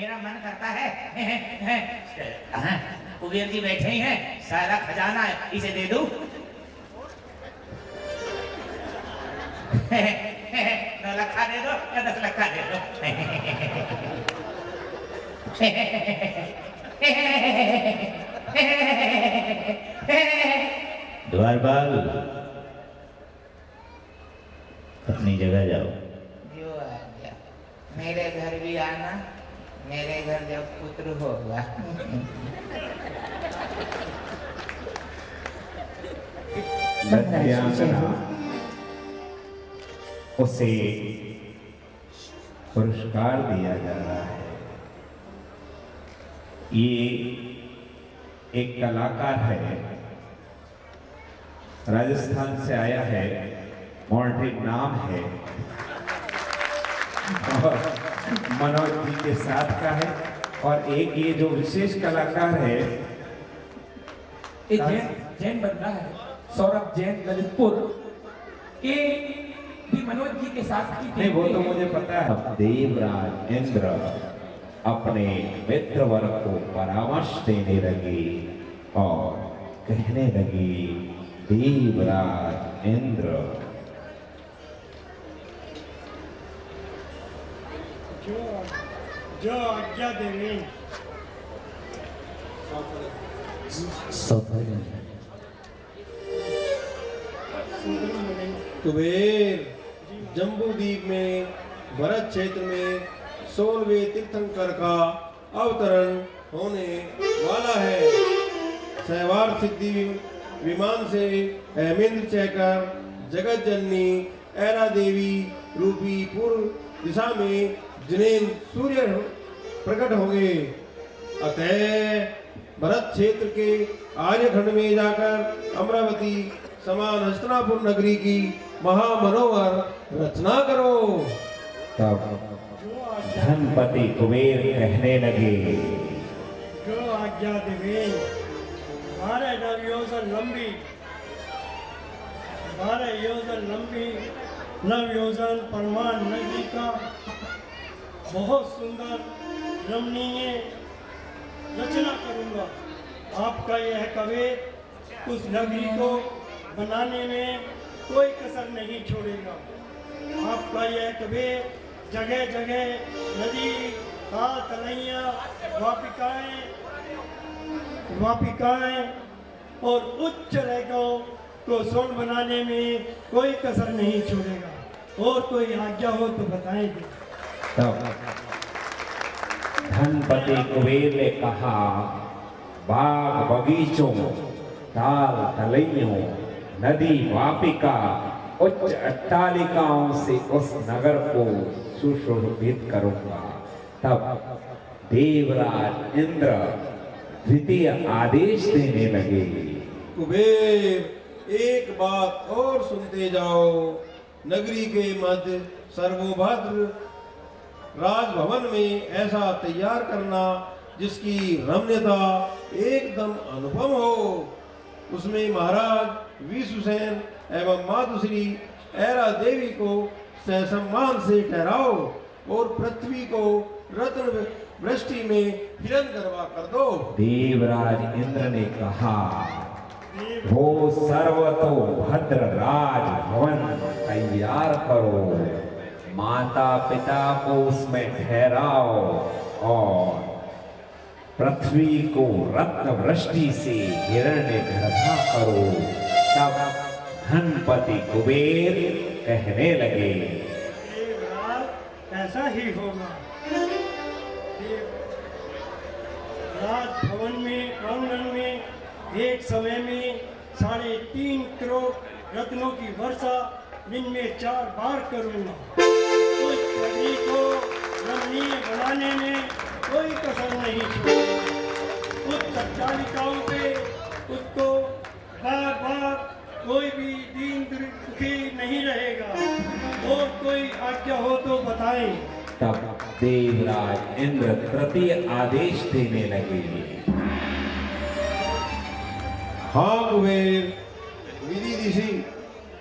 मेरा मन करता है कुबेर जी बैठे ही हैं, सारा खजाना है, इसे दे दूं। 9 लाख दे दो या 10 लाख दे दो। द्वारपाल अपनी जगह जाओ। जो आ गया, मेरे घर भी आना, मेरे घर जब पुत्र होगा। उसे पुरस्कार दिया जा रहा है। ये एक कलाकार है, राजस्थान से आया है, मॉन्टेक नाम है और मनोज जी के साथ का है। और एक ये जो विशेष कलाकार है, जैन बंदा है, सौरभ जैन ललितपुर के भी मनोज जी के साथ की। नहीं वो तो मुझे पता है। देवराज इंद्र अपने मित्र वर्ग को परामर्श देने लगे और कहने लगे, देवराज इंद्र जो आज्ञा देंगे। कुबेर जम्बूद्वीप में भरत क्षेत्र में 16वें तीर्थंकर का अवतरण होने वाला है। सहवार सिद्धि विमान से हेमेंद्र चहकर जगत जननी ऐरा देवी रूपी पूर्व दिशा में जिनेन्द्र सूर्य प्रकट होंगे। अतः भरत क्षेत्र के आर्यखंड में जाकर अमरावती समान हस्तिनापुर नगरी की महामनोहर रचना करो। तब धनपति कुबेर कहने लगे, जो आज्ञा देवे। 12 योजन लंबी 9 योजन परमान नगरी का बहुत सुंदर रमणीय रचना करूंगा। आपका यह कवि उस नगरी को बनाने में कोई कसर नहीं छोड़ेगा। आपका यह कवि जगह जगह नदी, ताल, तलैया, वापिकाएं और उच्च रेखाओं को स्वर्ण बनाने में कोई कसर नहीं छोड़ेगा। और कोई आज्ञा हो तो बताएंगे। तब धनपति कुबेर ने कहा, बाग बगीचों, ताल तलैयों, नदी, वापिका, उच्च अट्टालिकाओं से उस नगर को सुशोभित करूंगा। तब देवराज इंद्र द्वितीय आदेश देने लगे। कुबेर एक बात और सुनते जाओ। नगरी के मध्य सर्वभद्र राजभवन में ऐसा तैयार करना जिसकी रमणीयता एकदम अनुपम हो। उसमें महाराज विश्वसेन एवं मातुश्री ऐरा देवी को सहसम्मान से ठहराओ और पृथ्वी को रत्न वृष्टि में हिरण गरबा कर दो। देवराज इंद्र ने कहा, वो सर्वतो भद्र राजभवन तैयार करो, माता पिता को उसमें ठहराओ और पृथ्वी को रत्न वृष्टि से हिरण्य गर्भा करो। तब धनपति कुबेर कहने लगे, ऐसा ही होगा। राजभवन में प्रांगण में एक समय में 3.5 करोड़ रत्नों की वर्षा दिन में 4 बार करूंगा। उस नगरी को रमणीय बनाने में कोई कसर नहीं छोड़ेगा। उस अट्टालिकाओं पे उसको बार कोई भी दीन दुखी नहीं रहेगा। और कोई आज्ञा हो तो बताएं। तब देवराज इंद्र तृतीय आदेश देने लगे। हाँ कुबेर,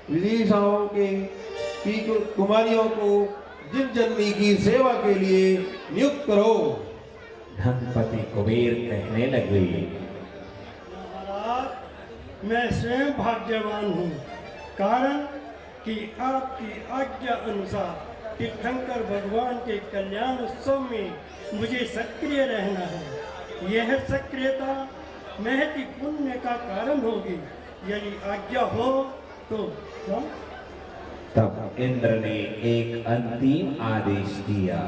विदिशाओं के कुमारियों को जिन जननी की सेवा के लिए नियुक्त करो। धनपति कुबेर कहने लगे, महाराज मैं स्वयं भाग्यवान हूँ, कारण कि आपकी आज्ञा अनुसार तीर्थंकर भगवान के कल्याण उत्सव में मुझे सक्रिय रहना है। यह सक्रियता महत ही पुण्य का कारण होगी। यदि आज्ञा हो तो क्या? तब इंद्र ने एक अंतिम आदेश दिया।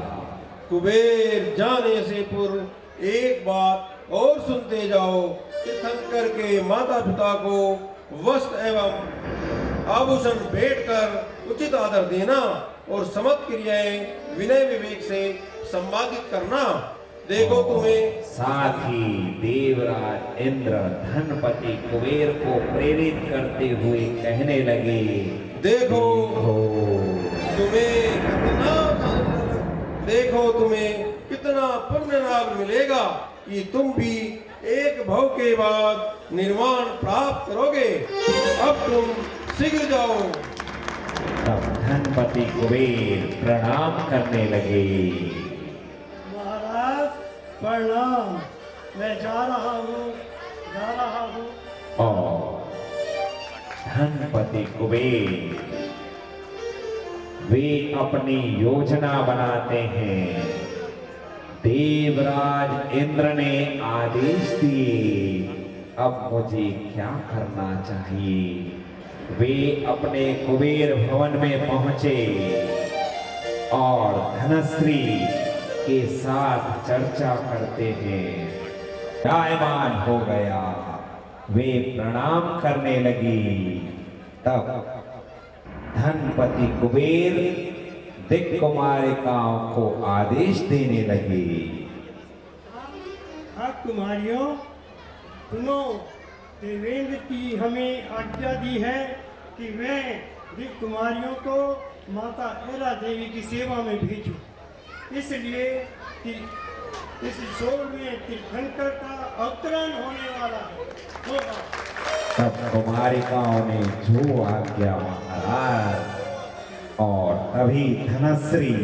कुबेर जाने से पूर्व एक बात और सुनते जाओ। तीर्थंकर के माता पिता को वस्त्र एवं आभूषण भेंट कर उचित आदर देना और समस्त क्रियाएं विनय विवेक से संपादित करना। देखो तुम्हें साथ ही देवराज इंद्र धनपति कुबेर को प्रेरित करते हुए कहने लगे, देखो तुम्हें कितना पुण्य लाभ मिलेगा कि तुम भी एक भव के बाद निर्वाण प्राप्त करोगे। अब तुम शीघ्र जाओ। तब धनपति कुबेर प्रणाम करने लगे। महाराज प्रणाम, मैं जा रहा हूँ। और धनपति कुबेर वे अपनी योजना बनाते हैं। देवराज इंद्र ने आदेश दिए, अब मुझे क्या करना चाहिए। वे अपने कुबेर भवन में पहुंचे और धनश्री के साथ चर्चा करते हैं। जायमान हो गया, वे प्रणाम करने लगी। तब धनपति कुबेर दिक्कुमारिकाओं को आदेश देने लगे। हाँ कुमारियों, सुनो, देवेंद्र की हमें आज्ञा दी है कि मैं दिक्कुमारियों को माता एला देवी की सेवा में भेजूं। इसलिए कि इस शोर में तीर्थंकर का अवतरण होने वाला होगा। तब कुमारिकाओं ने जो आज्ञा महाराज, और तभी धनश्री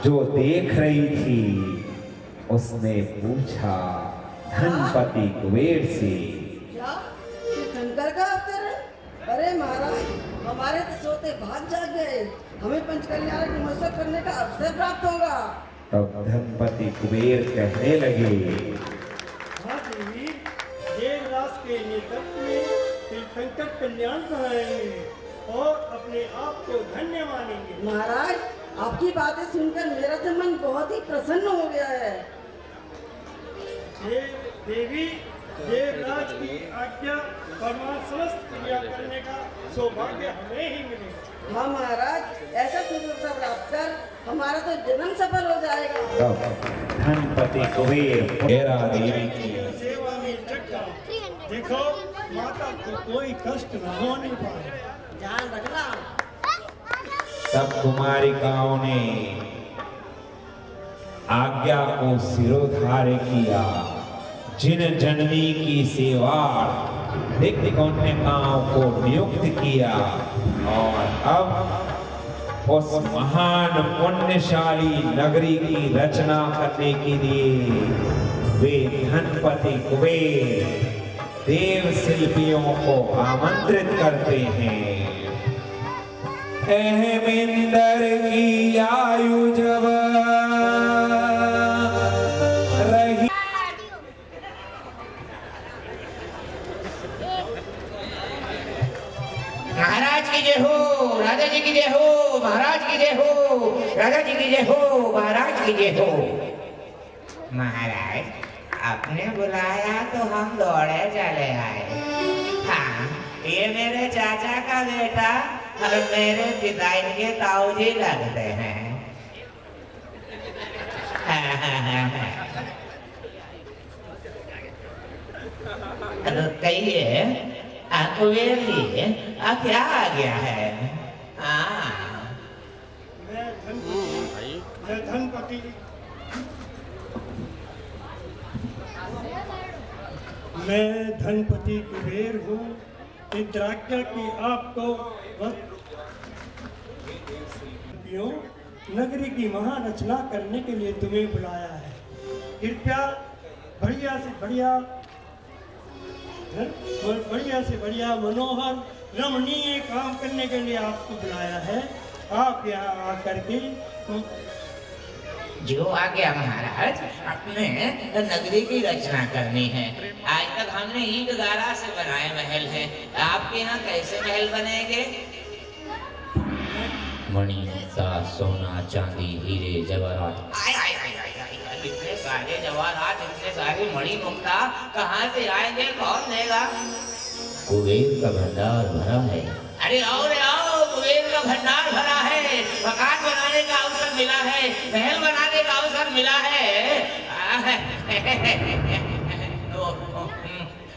जो देख रही थी उसने पूछा धनपति कुबेर से, क्या तीर्थंकर का अवतरण? अरे महाराज, हमारे तो सोते भाग जाग गए, हमें पंचकल्याण की महोत्सव करने का अवसर प्राप्त होगा। तब धनपति कुबेर कहने लगे, हाँ देवी, देवराज के नेतृत्व में तीर्थंकर कल्याण कराएंगे और अपने आप को धन्य मानेंगे। महाराज, आपकी बातें सुनकर मेरा तो मन बहुत ही प्रसन्न हो गया है। देवी, देवराज की आज्ञा परमात्मा समस्त क्रिया करने का सौभाग्य हमें ही मिलेगा। हाँ महाराज, ऐसा शुभ अवसर प्राप्त कर हमारा तो जन्म सफल हो जाएगा। तब धनपति कुबेर एला देवी की सेवा में जग जाओ। देखो, माता को कोई कष्ट न होने पाए। ध्यान रखना। तब कुमारिकाओं ने आज्ञा को सिरोधार्य किया। जिन जननी की सेवा दिक्कुमारिकाओं को नियुक्त किया और अब उस महान पुण्यशाली नगरी की रचना करने के लिए वे धनपति कुबेर देव शिल्पियों को आमंत्रित करते हैं। अहमिंदर की आयु जब रही, महाराज की जय हो, राजा जी की जय हो, महाराज की जय हो, राजा जी की जय हो, महाराज की जय हो। महाराज, आपने बुलाया तो हम दौड़े चले आए। हाँ, ये मेरे चाचा का बेटा और मेरे पिता इनके ताऊजी लगते हैं। कहिए कुबेर जी, क्या आ गया है? मैं धनपति कुबेर हूँ। इंद्राज्ञा की आपको नगरी की महारचना करने के लिए तुम्हें बुलाया है। कृपया बढ़िया से बढ़िया मनोहर रमणीय काम करने के लिए आपको बुलाया है। आप यहाँ आकर के जो आ गया महाराज, अपने नगरी की रचना करनी है। आज तक हमने ईंट गारा से बनाए महल है, आपके यहाँ कैसे महल बनेंगे? मणि मुक्ता सोना चांदी हीरे जवाहरात। आय आय आय आय आय आय, इतने सारे जवाहरात, इतने सारे मणि मुक्ता कहाँ से आएंगे? कौन देगा? कुबेर का भंडार भरा है। अरे आओ रे आओ, कुबेर का भंडार भरा है, मकान बनाने का अवसर मिला है, महल बनाने का अवसर मिला है।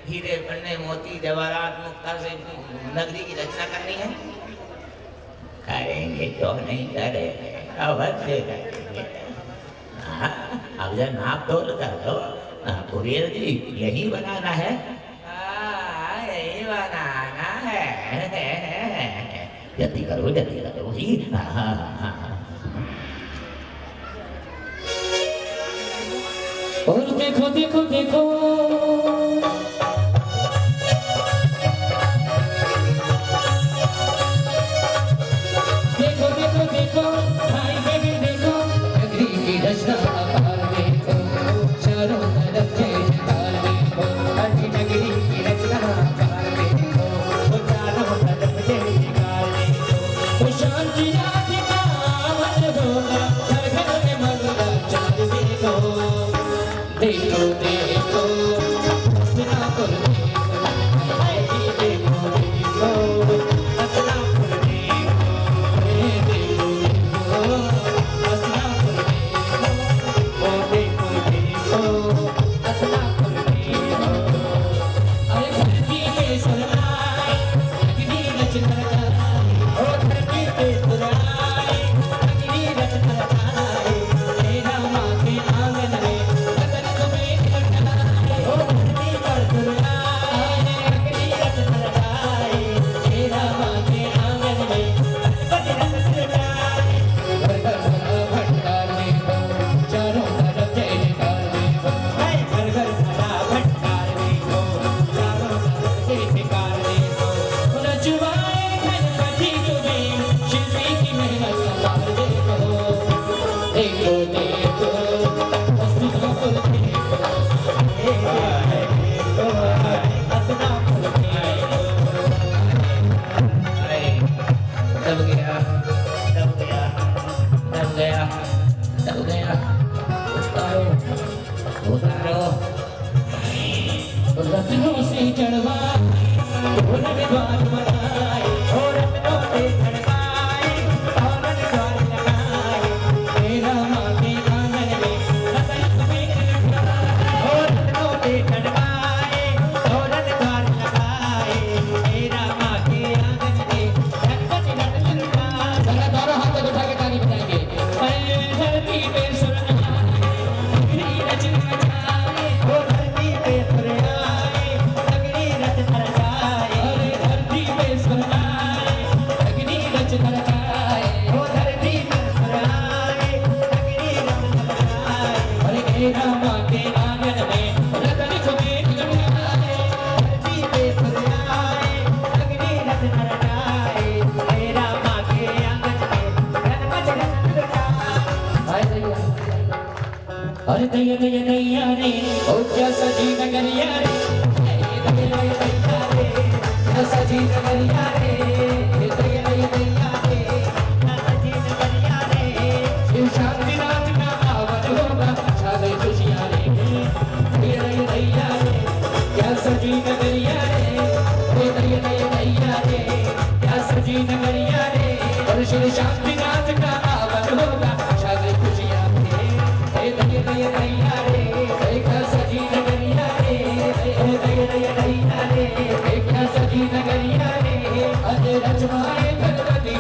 हीरे पन्ने मोती जवाहरात मुक्ता से नगरी की रचना करनी है। करेंगे क्यों नहीं करेंगे, अवश्य करेंगे। अब जब नाप तोल कर दो, कुबेर जी यही बनाना है, यही बनाना है। जल्दी करो जी। और देखो देखो देखो भाई बेबी देखो, नगरी की रचना आकार देखो, चारों तरफ जय जयकार देखो, हर नगरी की रचना आकार देखो, वो चारों तरफ जय जयकार देखो, वो शांति राज का अमल होगा, हर घर में मंगलाचार देखो, देखो देखो हस्तिनापुर देखो, देखो देखो हस्तिनापुर अरे दैया दैया दैया रे, ओ क्या सजी नगरिया रे, दैया दैया रे, क्या सजी नगरिया रे, दैया दैया रे, क्या सजी नगरिया रे, शिव शांति राज का आवन होगा, छाले खुशियाँ रे, दैया दैया रे, क्या सजी नगरिया रे, दैया दैया रे, क्या सजी नगरिया रे, और शिव शांति राज का आवन होगा, छाले खुशियाँ रे, दैया दैया रे, क्या सजी नगरिया रे, दैया दैया रे, क्या सजी नगरिया रे, अरे रचवाए गणपति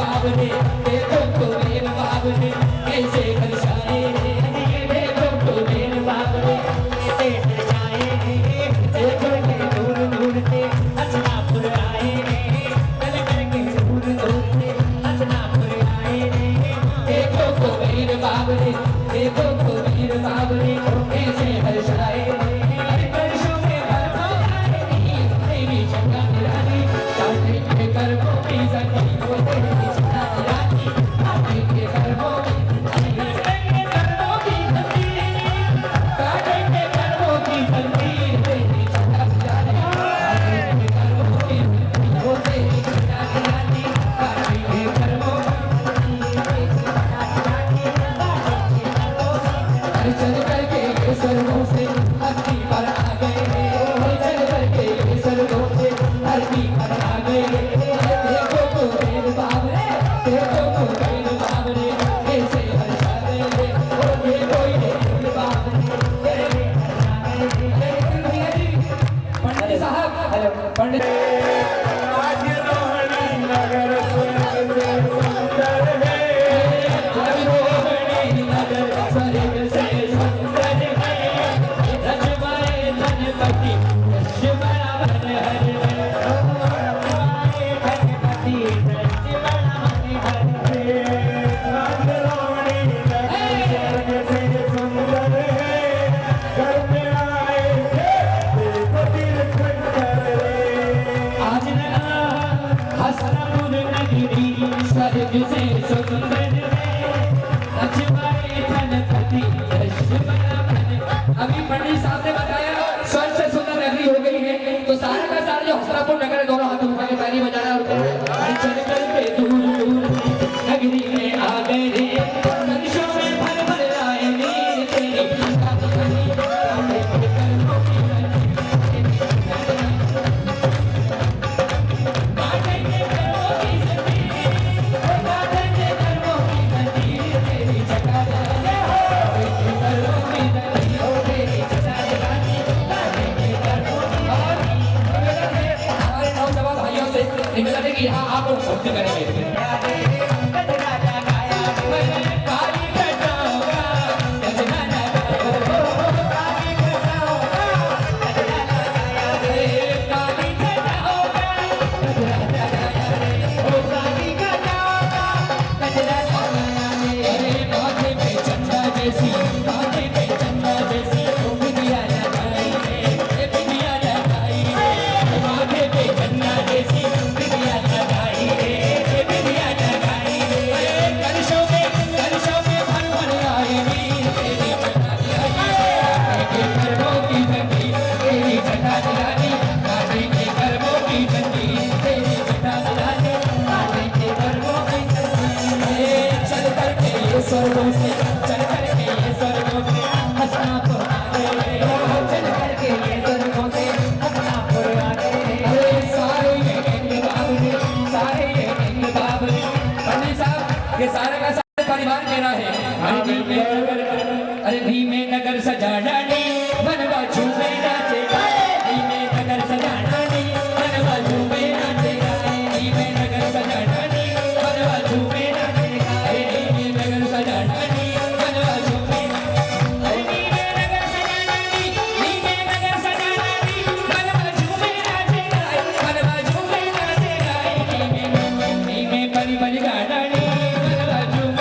बाबरे देखो तो मेरे बाबरे कैसे हर्षाए देखो तो मेरे बाबरे कैसे हर्षाए देखो के दूर दूर से हसनापुर आए चल करके दूर दूर से हसनापुर आए देखो तो मेरे बाबरे देखो तो मेरे बाबरे कैसे हर्षाए हर वर्षों में हर भाई तेरी जगह निराली काटे के कर्मों की जगी वो तेरी जगह निराली काटे के कर्मों की काटे के कर्मों की तकदीर तेरी जगह निराली काटे के कर्मों की वो तेरी जगह निराली काटे के कर्मों चल करके ये सर्वों से धरती पर आ गए चल करके ये सर्वों से धरती पर आ गए देखो तो मेरे बाबरे देखो तो मेरे बाबरे कैसे हर्षा गए ओ देखो ये मेरे बाबरे कैसे हर्षा गए पंडित साहब पंडित आज रोहिणी नगर स्वर्ग से सुंदर है रोहिणी नगर स्वर्ग से सुंदर है रजवाए धनपति यश बड़ा मन हर रजवाए धनपति यश बड़ा मन हर आज रोहिणी नगर स्वर्ग से सुंदर है घर में आए थे देखो तीर्थंकर रे आज नया हसनपुर नगरी स्वर्ग से सुंदर है रजवाए धनपति यश बड़ा मन अभी पंडित साहब ने बताया स्वर्ग से सुंदर नगरी हो गई है तो सारे का सारे जो हसनापुर नगर है दोनों हाथ उठा के ताली बजाना और चल चल के दूर दूर नगरी में आ गए रे वर्षों में भर भर आए नीर तेरी काटे के कर्मों की काटे के कर्मों की जंजीर काटे के कर्मों की जंजीर तेरी जगह काटे के कर्मों की जंजीर तेरी जगह काटे के कर्मों की हमारे नौजवान भाइयों से निवेदन है कि यहाँ आप लोग भक्ति करेंगे काली कटाऊंगा गजरा लगाया काली कटाऊंगा गजरा लगाया काली कटाऊंगा गजरा लगाया ओ काली कटाऊंगा गजरा लगाया माथे पे चंदा जैसी माथे पे चंदा जैसी बिंदिया लगाई बिंदिया लगाई माथे पे चंदा जैसी बिंदिया लगाई बिंदिया लगाई कलशों में भर भर आई नीर तेरी जगह निराली काटे के कर्मों की जंजीर तेरी जगह निराली काटे के कर्मों की जंजीर तेरी जगह निराली काटे के कर्मों की जंजीर चल करके ये स्वर्गों से चल करके ये स्वर्गों से हसनापुर आ गए चल करके ये स्वर्गों से हसनापुर आ गए सारे ये गैंग बाबरे सारे ये गैंग बाबरे पंडित साहब ये सारे का सारा परिवार मेरा है अरे धीमे नगर सजा डाली बनवा झूमे नाचेगा धीमे नगर सजा डाली बनवा झूमे नाचेगा धीमे नगर सजा डाली बनवा झूमे नाचेगा धीमे नगर सजा डाली बनवा झूमे अरे धीमे नगर सजा डाली धीमे नगर सजा डाली बनवा झूमे नाचेगा बनवा झूमे नाचेगा धीमे परी बली गाड़ी बनवा झूमे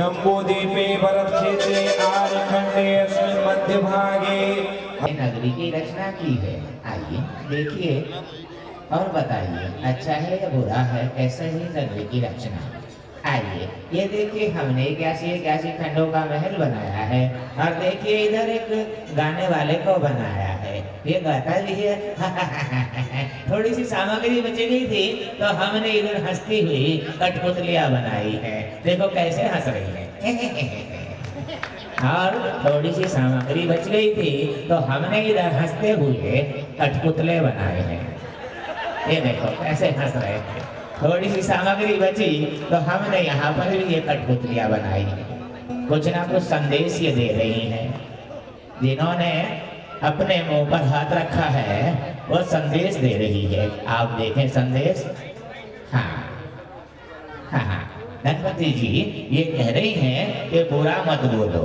जम्बूद्वीपे भरतक्षेत्रे आर्यखंडे अस्मिन् मध्यभागे नगरी की रचना की है। आइए देखिए और बताइए अच्छा है या बुरा है, कैसे ही नगरी की रचना। आइए ये देखिए हमने इक्यासी खंडों का महल बनाया है और देखिए इधर एक गाने वाले को बनाया है, ये गाता भी है। थोड़ी सी सामग्री बची गई थी तो हमने इधर हंसती हुई कठपुतलियां बनाई है, देखो कैसे हंस रही है। और थोड़ी सी सामग्री बच गई थी तो हमने इधर हंसते हुए कठपुतले बनाए हैं, ये देखो कैसे हंस रहे हैं। थोड़ी सी सामग्री बची तो हमने यहाँ पर भी ये कठपुतलियां बनाई हैं। कुछ ना कुछ संदेश ये दे रही हैं। जिन्होंने अपने मुंह पर हाथ रखा है वो संदेश दे रही है, आप देखें संदेश। हाँ हाँ हाँ, गणपति जी ये कह रही हैं कि बुरा मत बोलो,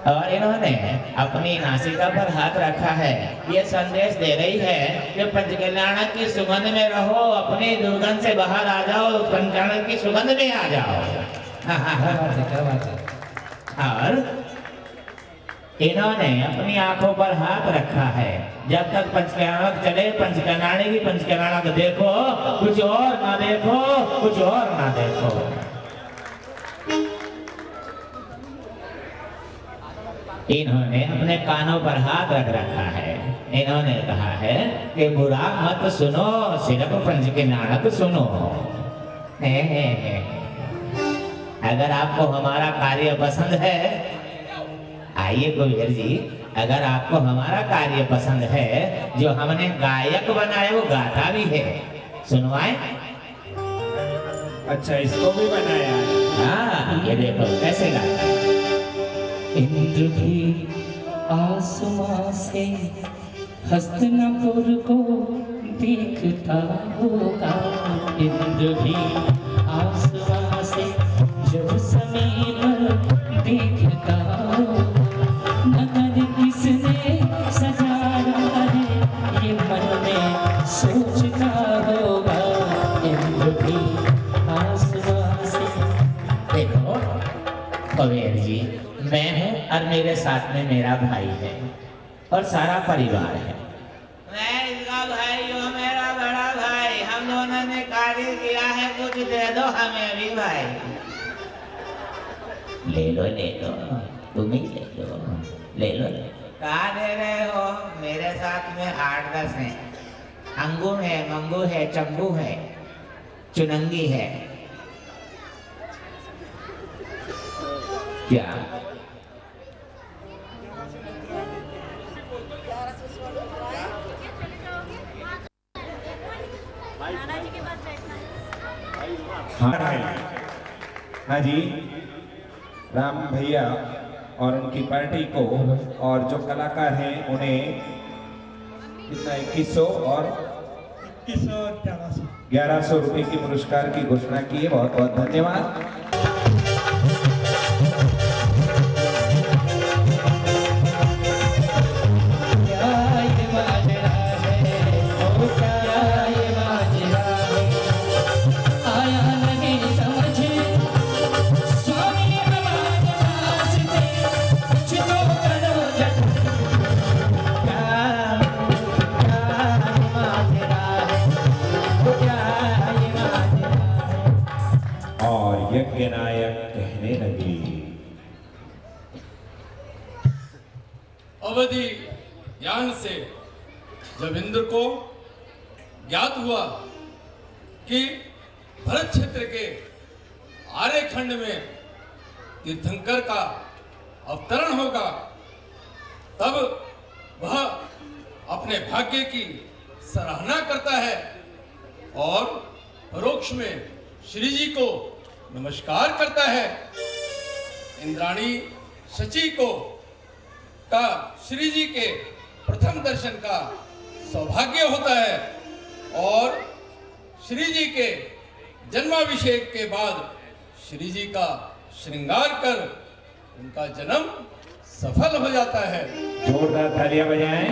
और इन्होंने अपनी नासिका पर हाथ रखा है, ये संदेश दे रही है कि पंचकल्याण की सुगंध में रहो, अपनी दुर्गंध से बाहर आ जाओ, पंचकल्याण की सुगंध में आ जाओ। और इन्होंने अपनी आंखों पर हाथ रखा है, जब तक पंचकल्याणक चले पंचकल्याणी की पंचकल्याणक देखो, कुछ और ना देखो, कुछ और ना देखो। इन्होंने अपने कानों पर हाथ रख रखा है, इन्होंने कहा है कि बुरा मत सुनो, सिर्फ पंचकल्याणक सुनो। अगर आपको हमारा कार्य पसंद है, आइए कुबेर जी, अगर आपको हमारा कार्य पसंद है, जो हमने गायक बनाया वो गाता भी है, सुनवाए। अच्छा इसको भी बनाया है। हाँ ये देखो कैसे गाता है। इंद्र भी आसमां से हस्तिनापुर को देखता होगा, इंद्र भी आसमां से जब समय पर देखता होगा, नगर किसने सजाया है ये मन में सोचता होगा, इंद्र भी आसमां से। देखो कुबेर जी, मैं हूँ और मेरे साथ में मेरा भाई है और सारा परिवार है। मैं इसका भाई हूँ, मेरा बड़ा भाई, हम दोनों ने कार्य किया है, कुछ दे दो हमें भी भाई। ले लो, तुम ही ले लो, ले लो। कहाँ दे रहे हो? मेरे साथ में 8-10 हैं, अंगू है, मंगू है, चंबू है, चुनंगी है। क्या हाँ जी, राम भैया और उनकी पार्टी को और जो कलाकार हैं उन्हें कितना 2100 और 1100 रुपए की पुरस्कार की घोषणा की है। बहुत बहुत धन्यवाद। यज्ञ नायक कहने लगी, अवधि ज्ञान से जब इंद्र को ज्ञात हुआ कि भरत क्षेत्र के आर्यखंड में तीर्थंकर का अवतरण होगा, तब वह अपने भाग्य की सराहना करता है और परोक्ष में श्री जी को नमस्कार करता है। इंद्राणी शची को का श्री जी के प्रथम दर्शन का सौभाग्य होता है और श्री जी के जन्माभिषेक के बाद श्री जी का श्रृंगार कर उनका जन्म सफल हो जाता है। जोरदार तालियां बजाएं।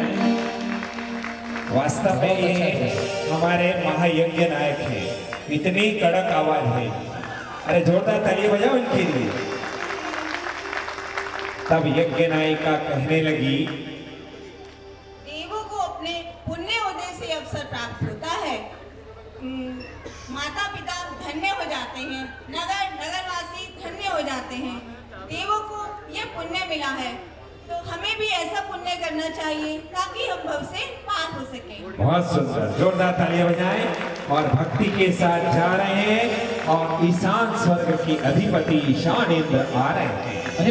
वास्तव में ये हमारे महायज्ञ नायक हैं। इतनी कड़क आवाज है। अरे जोरदार तालियां बजाओ इनके लिए। तब यज्ञ नायिका कहने लगी, देवों को अपने पुण्य होने से अवसर प्राप्त होता है। माता पिता धन्य हो जाते हैं, नगरवासी धन्य हो जाते हैं। देवों को ये पुण्य मिला है, तो हमें भी ऐसा पुण्य करना चाहिए ताकि हम भव से पार हो सके। बहुत सुंदर, जोरदार तालियां बजाएं। और भक्ति के साथ जा रहे हैं और ईशान स्वर्ग की अधिपति ईशान इंद्र आ रहे हैं। अरे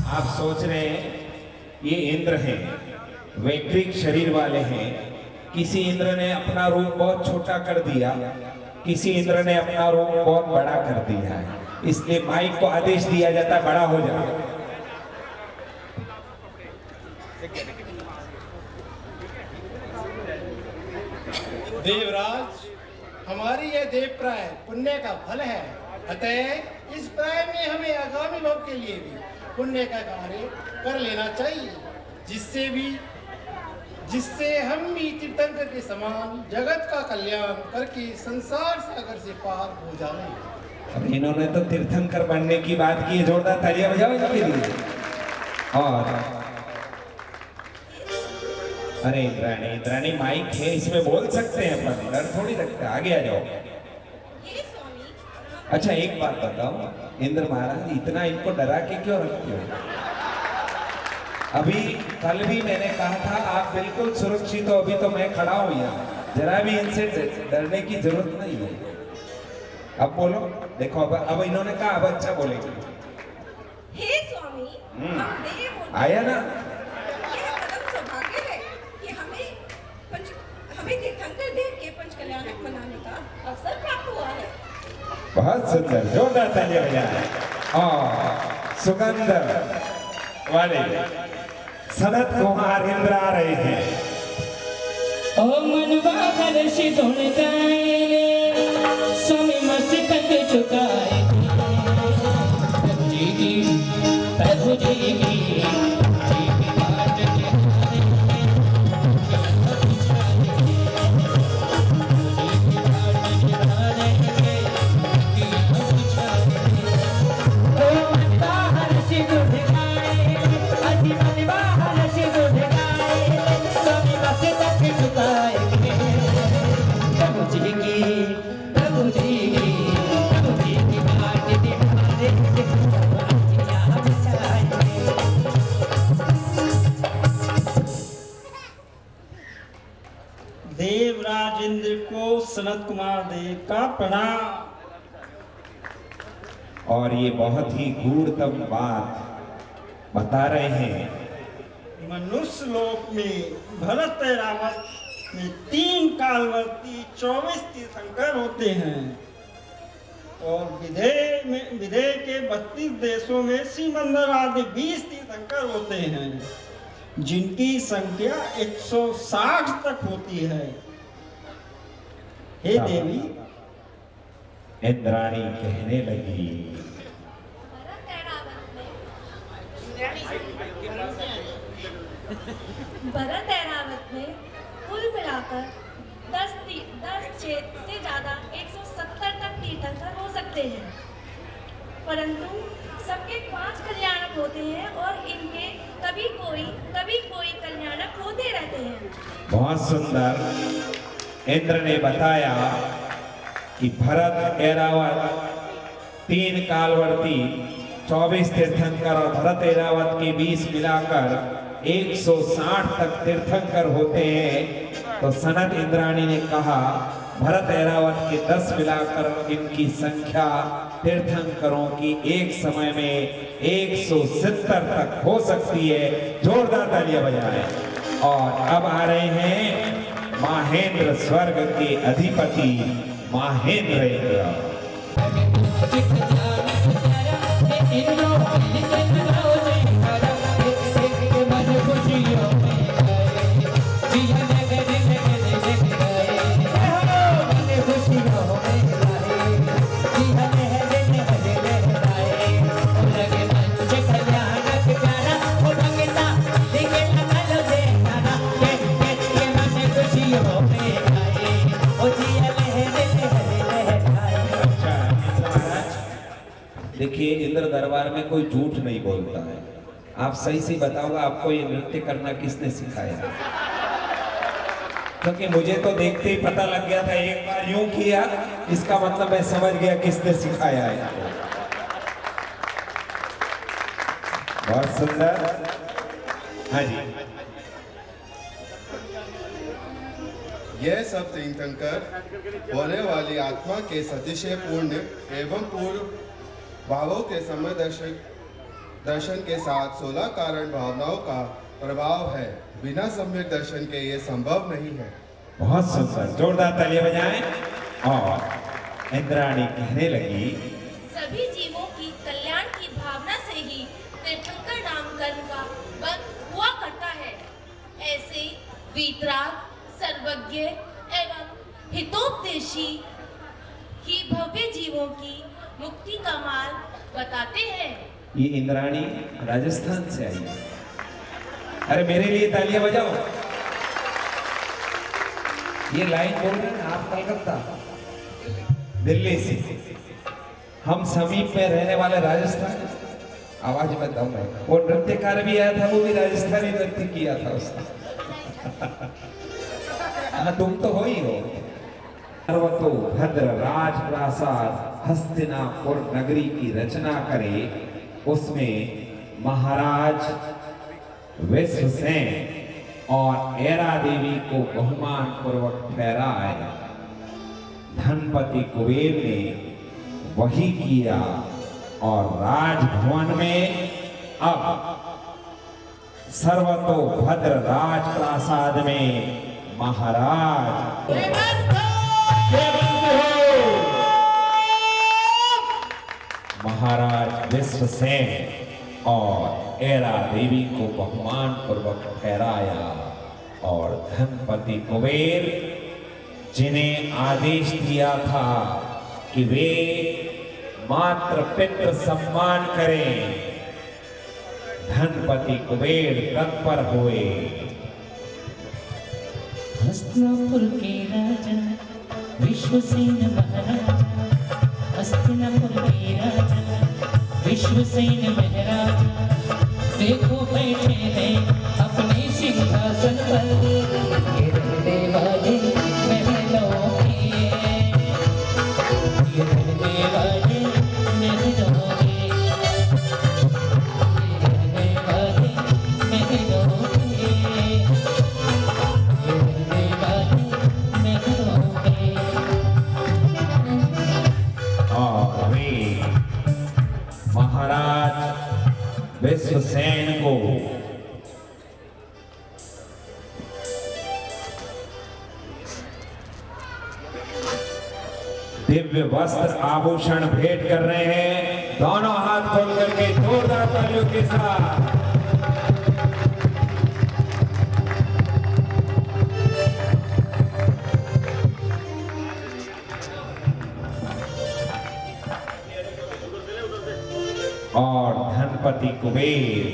आप सोच रहे हैं ये इंद्र हैं, वैकृत शरीर वाले हैं। किसी इंद्र ने अपना रूप बहुत छोटा कर दिया, किसी इंद्र ने अपना रूप बहुत बड़ा कर दिया है, इसलिए माइक को आदेश दिया जाता है बड़ा हो जाए। देवराज, हमारी यह देव प्राय पुण्य का फल है, अतः इस प्राय में हमें आगामी लोक के लिए भी पुण्य का कार्य कर लेना चाहिए, जिससे हम भी तीर्थंकर के समान जगत का कल्याण करके संसार सागर से पार हो जाएं। अब इन्होंने तो तीर्थंकर बनने की बात की है, जोरदार तालियां बजाओ इनके लिए। और अरे इंद्राणी माइक है, इसमें बोल सकते हैं अपन, डर थोड़ी लगता। आगे आ जाओ। अच्छा एक बात बताओ इंद्र महाराज, इतना इनको डरा के क्यों रखते हो? अभी कल भी मैंने कहा था आप बिल्कुल सुरक्षित हो, अभी तो मैं खड़ा हूं यहाँ, जरा भी इनसे डरने की जरूरत नहीं है। अब बोलो, देखो अब इन्होंने कहा, अब अच्छा बोलेंगे। हे स्वामी, हम देव आया ना? यह परम सौभाग्य है कि हमें तीर्थंकर देव के पंच कल्याणक मनाने का अवसर प्राप्त हुआ है। बहुत सुंदर, जोरदार तालियां बजाएं। और सुगंध वाले सनत कुमार इंद्र आ रहे हैं। ओ मनवा हर्षित होने जाए, स्वामी मस्तक झुकाए, प्रभु जी की बात देवराज इंद्र को सनत कुमार देव का प्रणाम। और ये बहुत ही गूढ़तम बात बता रहे हैं। मनुष्य लोक में भरत रावत में 3 कालवर्ती 24 तीर्थंकर होते हैं और विदेह के 32 देशों में सिमंदर आदि 20 तीर्थंकर होते हैं, जिनकी संख्या 160 तक होती है। हे देवी, इंद्राणी कहने लगी, भरत ऐरावत में कुल मिलाकर 10 से ज्यादा 170 तक तीर्थंकर हो सकते हैं, परंतु सबके 5 कल्याणक होते हैं और इनके कभी कोई कल्याणक होते रहते हैं। बहुत सुंदर। इंद्र ने बताया कि भरत ऐरावत 3 कालवर्ती 24 तीर्थंकर और भरत ऐरावत के 20 मिलाकर 160 तक तीर्थंकर होते हैं। तो सनत इंद्राणी ने कहा भरत ऐरावत के 10 मिलाकर इनकी संख्या तीर्थंकरों की एक समय में 170 तक हो सकती है। जोरदार तालियां बजाएं। और अब आ रहे हैं महेंद्र स्वर्ग के अधिपति महेंद्र इंद्र। देखिए इंद्र दरबार में कोई झूठ नहीं बोलता है। आप सही से बताओगे आपको ये नृत्य करना किसने सिखाया? क्योंकि मुझे तो देखते ही पता लग गया था, एक बार यूं किया इसका मतलब मैं समझ गया किसने सिखाया है। बहुत सुंदर। हाँ जी, यह सब तीर्थंकर होने वाली आत्मा के सतिशय पूर्ण एवं पूर्व भावों के समय दर्शन के साथ 16 कारण भावनाओं का प्रभाव है। बिना सम्यक दर्शन के ये संभव नहीं है। बहुत सुंदर, जोरदार तालियां बजाएं। और इंद्राणी कहने लगी, सभी जीवों की कल्याण की भावना से ही तीर्थंकर नाम कर्म का बंध हुआ करता है। ऐसे वीतराग, सर्वज्ञ एवं हितोपदेशी ही भव्य जीवों की मुक्ति का मार्ग बताते हैं। ये इंद्राणी राजस्थान से आई है। अरे मेरे लिए तालियां बजाओ। ये लाइन बोल रहे हैं आप कलकत्ता, दिल्ली से, हम समीप में रहने वाले राजस्थान। आवाज में दम है। वो नृत्यकार भी आया था, वो भी राजस्थानी नृत्य किया था उसने। हाँ तुम तो हो ही हो। सर्वतो भद्र राजप्रासाद हस्तिनापुर नगरी की रचना करे, उसमें महाराज विश्वसेन और एरा देवी को बहुमान पूर्वक ठहराए। धनपति कुबेर ने वही किया और राजभवन में अब सर्वतोभद्र राजप्रासाद में महाराज महाराज विश्वसेन और एरा देवी को बहुमान पूर्वक ठहराया और धनपति कुबेर जिन्हें आदेश दिया था कि वे मात्र पितृ सम्मान करें, धनपति कुबेर तत्पर हुए। हस्तिनापुर के राजा विश्वसेन महाराजा, हस्तिनापुर के राजा विश्वसेन महाराजा, देखो बैठे हैं अपने सिंहासन पर, ये रहने वाले महलों के, ये रहने वाले महलों के, ये रहने वाले महलों के, ये रहने वाले महलों के। और वे महाराज विश्वसेन को दिव्य वस्त्र आभूषण भेंट कर रहे हैं। दोनों हाथ खोल करके जोरदार तालियों के साथ। और धनपति कुबेर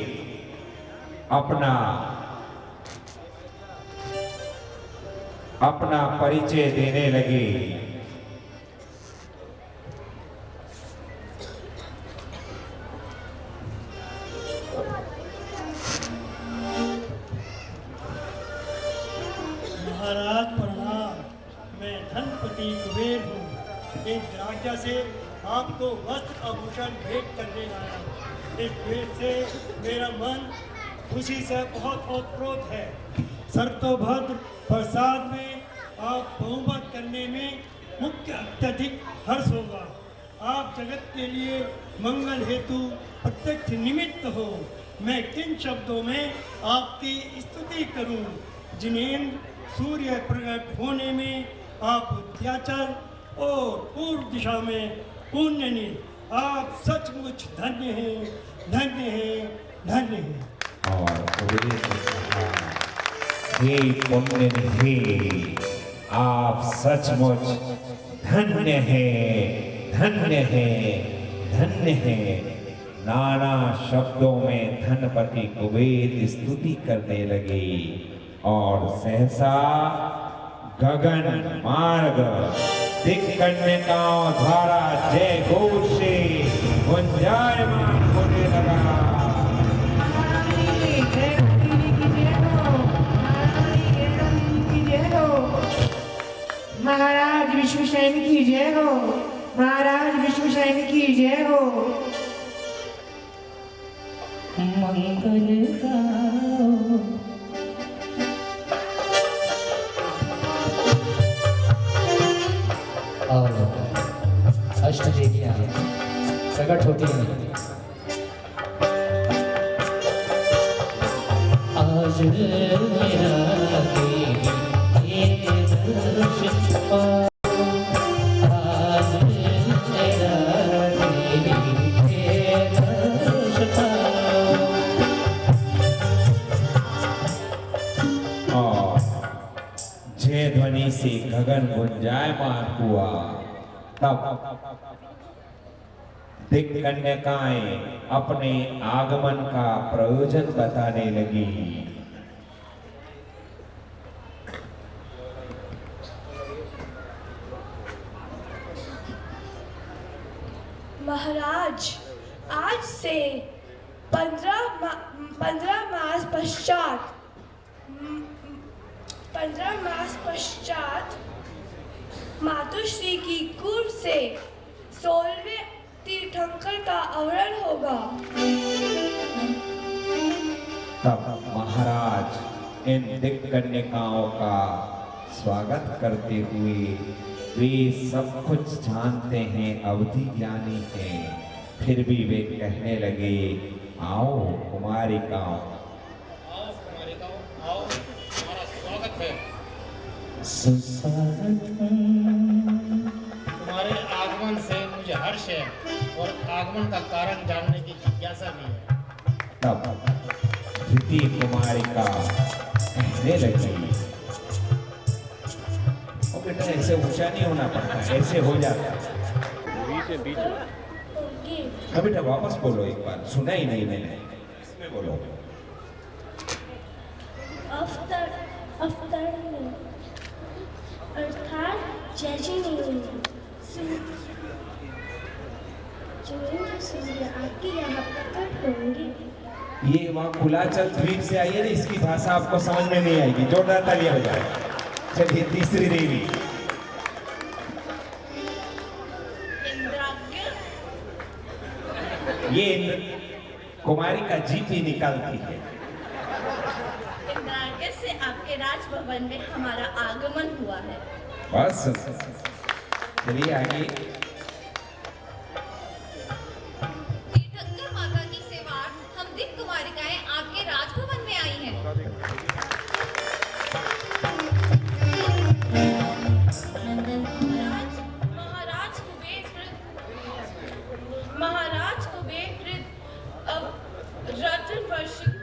अपना परिचय देने लगे। महाराज प्रणाम, मैं धनपति कुबेर हूँ। इस राजा से आपको वस्त्र आभूषण भेंट करने आया हूँ। इस भेंट से मेरा मन खुशी से बहुत ओतप्रोत है। सर्वतोभद्र प्रसाद में आप बहुमत करने में मुख्य अत्यधिक हर्ष होगा। आप जगत के लिए मंगल हेतु प्रत्यक्ष निमित्त हो। मैं किन शब्दों में आपकी स्तुति करूं, जिन्हें सूर्य प्रकट होने में आप विद्याचल और पूर्व दिशा में पुण्यनी। आप सचमुच धन्य हैं, धन्य हैं, धन्य हैं। और कुबेर ने कहा, हे पुण्यनिधि, आप सचमुच धन्य हैं, धन्य हैं, धन्य हैं। नाना शब्दों में धनपति कुबेर स्तुति करने लगे और सहसा गगन मार्ग दिक्कन्यकाओं द्वारा जय घोष से गुंजायमान होने लगा। महाराज विश्वसेन की जय हो, महाराज विश्वसेन की जय हो। मंगल गाओ। और अष्टदेवियां प्रकट होती हैं। आज मेरा ये दर्शन पाओ, आज मेरा ये दर्शन पाओ। और जय ध्वनि से गगन गुंजायमान हुआ। तब दिक्कन्यकाएं अपने आगमन का प्रयोजन बताने लगी। महाराज, आज से 15 मास पश्चात मातुश्री की कुर्र से 16वें तीर्थंकर का आवरण होगा। तब महाराज इन दिक्कन्यकाओं का स्वागत करते हुए, वे सब कुछ जानते हैं, अवधि ज्ञानी हैं, फिर भी वे कहने लगे, आओ कुमारिकाओं। आओ, हमारा स्वागत है। तुम्हारे आगमन से मुझे हर्ष है और आगमन का कारण जानने की जिज्ञासा भी है। तब द्वितीय कुमारिका कहने लगी, ओ बेटा ऐसे ऊंचा नहीं होना पड़ता, ऐसे हो जाता। हाँ बेटा वापस बोलो एक बार, सुना ही नहीं मैंने, इसमें बोलो। अर्थात जैसी नहीं सूर्य आपके यहाँ प्रकट होंगे। ये वहाँ कुलाचल द्वीप से आई है ना, इसकी भाषा आपको समझ में नहीं आएगी, जोरदार तालियां बजाएं। चलिए तीसरी देवी। ये कुमारी का जीती निकालती है। इंद्राग्य से आपके राजभवन में हमारा आगमन हुआ है। बस चलिए आगे। तीर्थंकर माता की सेवार्थ हम दिक् कुमारिकाएं आपके राजभवन में आई हैं। महाराज कुबेर रत्न वर्षिक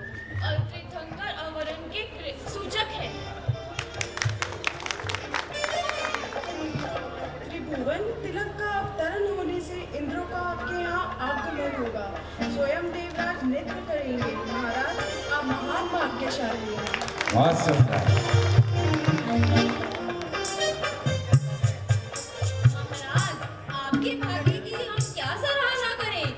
तीर्थंकर आवरण के सूचक है। त्रिभुवन तिलक का अवतरण होने से इंद्रों का आपके यहाँ आगमन होगा। स्वयं देवराज नृत्य करेंगे। महाराज आप महान भाग्यशाली हैं। बहुत सुंदर। महाराज आपके भाग्य की हम क्या सराहना करें?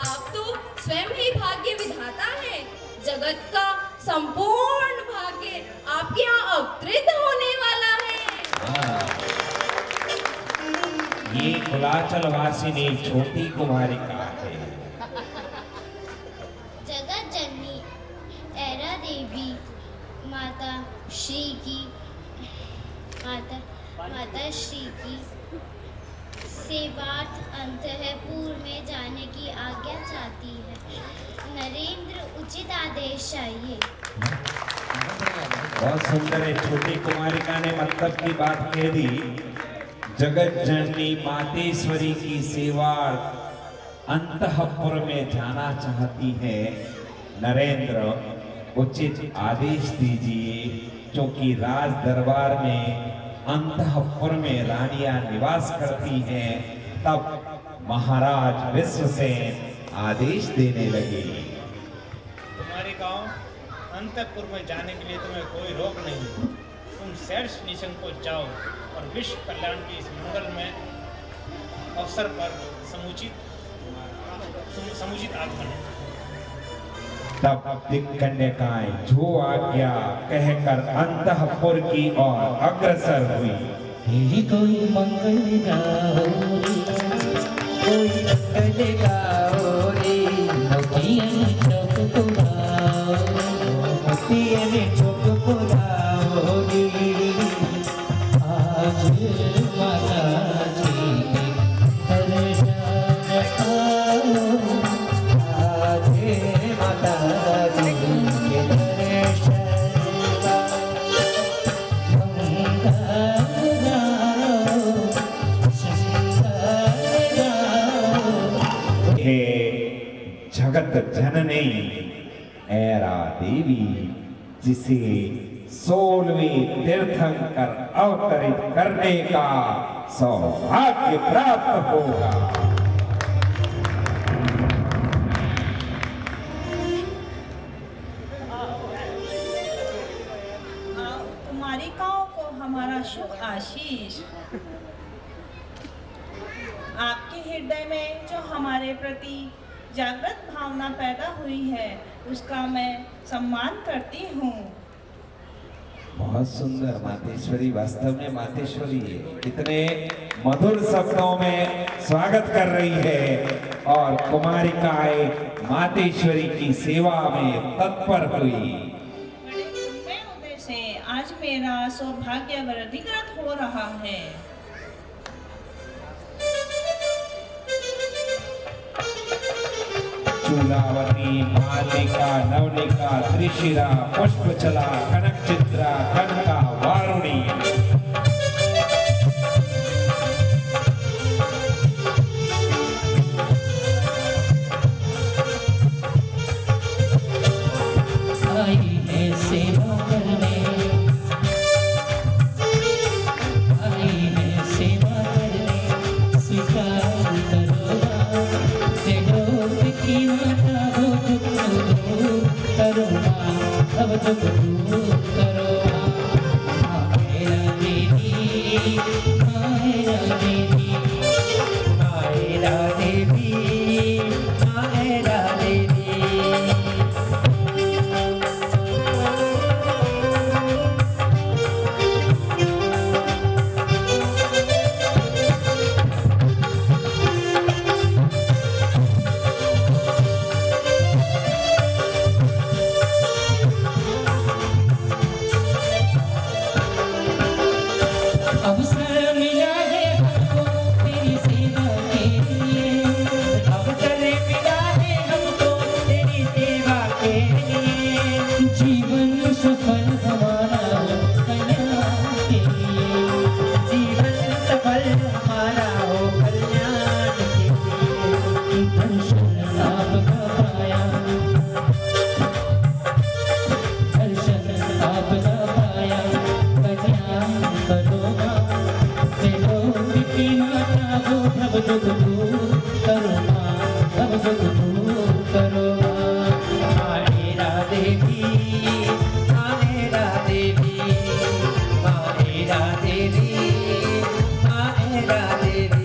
आप तो स्वयं ही भाग्य विधाता हैं। जगत का संपूर्ण भाग्य आपके यहाँ अवतरित होने वाला है। ये कुलाचल वासिनी छोटी कुमारिका है। जगत जननी ऐरा देवी माता श्री की सेवार्थ अंतःपुर में जाने की आज्ञा चाहती है। नरेंद्र उचित आदेश चाहिए। बहुत सुंदर है। छोटी कुमारिका ने मतलब की बात कह दी। जगत जननी मातेश्वरी की सेवार्थ अंतःपुर में जाना चाहती है। नरेंद्र उचित आदेश दीजिए, क्योंकि राज दरबार में अंतःपुर में रानियां निवास करती हैं। तब महाराज विश्वसेन आदेश देने लगे। तुम्हारे गांव अंतःपुर में जाने के लिए तुम्हें कोई रोक नहीं। तुम शीर्ष निशन को जाओ और विश्व कल्याण के इस मंगल में अवसर पर समुचित समुचित आगमन है। तब दिक्कन्यकाएं जो आज्ञा कहकर अंतःपुर की ओर अग्रसर हुई। मेरी कोई मंगल गाओ रे, कोई मंगल गाओ रे, मोतियन चौक पुराओ, मोतियन चौक पुराओ रे। आज माता जी के दर्शन आओ, आज माता जी के दर्शन हे जगत जननी ऐरा देवी, जिसे 16वें तीर्थंकर अवतरित करने का सौभाग्य प्राप्त होगा। कुमारिकाओं को हमारा शुभ आशीष। आपके हृदय में जो हमारे प्रति जागृत भावना पैदा हुई है, उसका मैं सम्मान करती हूँ। बहुत सुंदर मातेश्वरी, वास्तव में मातेश्वरी कितने मधुर शब्दों में स्वागत कर रही है और कुमारिकाएं मातेश्वरी की सेवा में तत्पर हुई। से आज मेरा सौभाग्य वृद्धिकृत हो रहा है। चूलावती, मालिका, नवनिका, त्रिशिरा, पुष्पचला, कनकचित्रा, कनका, वारुणी, आई है सेवा करने, आई है सेवा करने, स्वीकार करो की माता हो करो अब दुख दूर करो। मायरा देवी, मायरा देवी, मायरा देवी, मायरा देवी। अवसर मिला है हमको तेरी सेवा के लिए, अवसर मिला है हमको तेरी सेवा के लिए। जीवन सफल हमारा हो कल्याण के लिए, जीवन सफल हमारा हो कल्याण के लिए। दर्शन आपका पाया, दर्शन आपका पाया, कल्याण करो की माता हो अब दुख दूर करो माँ, अब दुख दूर करो माँ। मायरा देवी, मायरा देवी, मायरा देवी, मायरा देवी।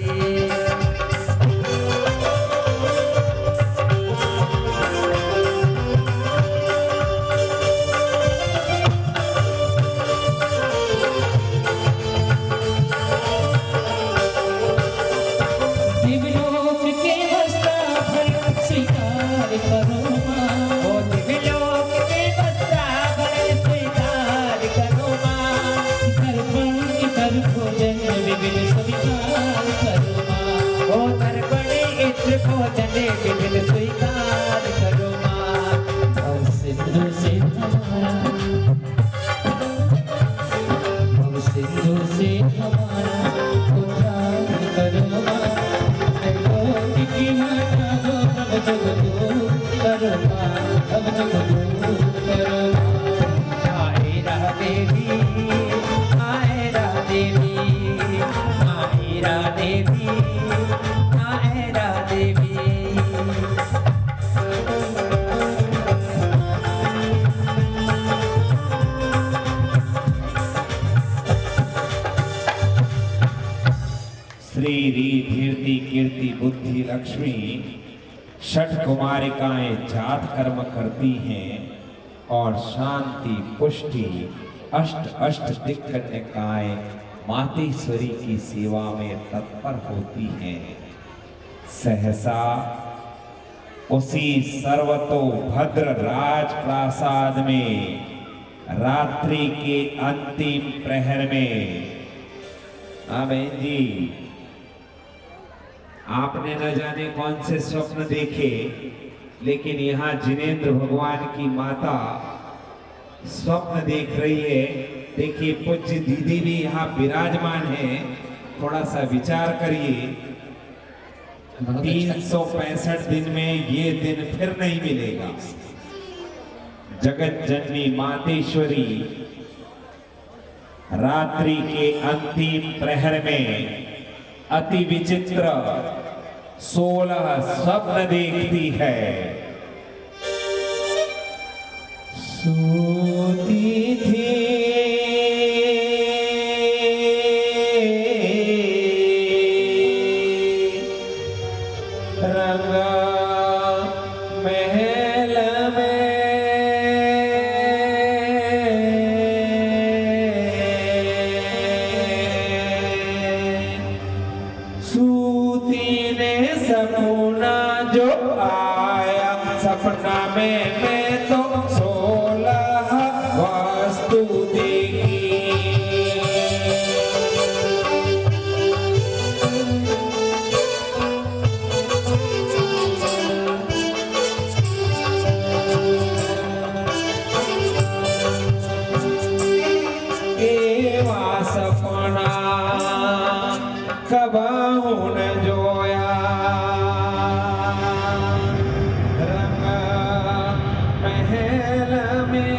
दिव्यलोक के वस्त्राभरण स्वीकार करो माँ, ओ दिव्यलोक के वस्त्राभरण स्वीकार करो माँ। दर्पण इतर भोजन विविध स्वीकार करो माँ, ओ दर्पण इतर भोजन विविध स्वीकार करो माँ। और सिंधु से हमारा, और सिंधु से हमारा उद्धार करो माँ। की माता हो अब जग दूर करो माँ, अब जग दूर करो माँ। मायरा देवी, मायरा देवी, मायरा देवी, मायरा देवी। श्री रीति कीर्ति बुद्धि लक्ष्मी षठ कुमारिकाएं जात कर्म करती हैं और शांति पुष्टि अष्ट अष्ट दिक्कन्यकाएं मातेश्वरी की सेवा में तत्पर होती हैं। सहसा उसी सर्वतोभद्र राजप्रासाद में रात्रि के अंतिम प्रहर में, बहन जी, आपने न जाने कौन से स्वप्न देखे, लेकिन यहाँ जिनेंद्र भगवान की माता स्वप्न देख रही है। देखिए पूज्य दीदी भी यहाँ विराजमान है, थोड़ा सा विचार करिए। 365 दिन में ये दिन फिर नहीं मिलेगा। जगत जननी मातेश्वरी रात्रि के अंतिम प्रहर में अति विचित्र 16 स्वप्न देखती है। सोती थी रंगा महल में, सूती ने सपना जो आया, सपना में मैं तो 16 वास्तु देखी। एवा सपना कबाहू न जोया, रंग महल में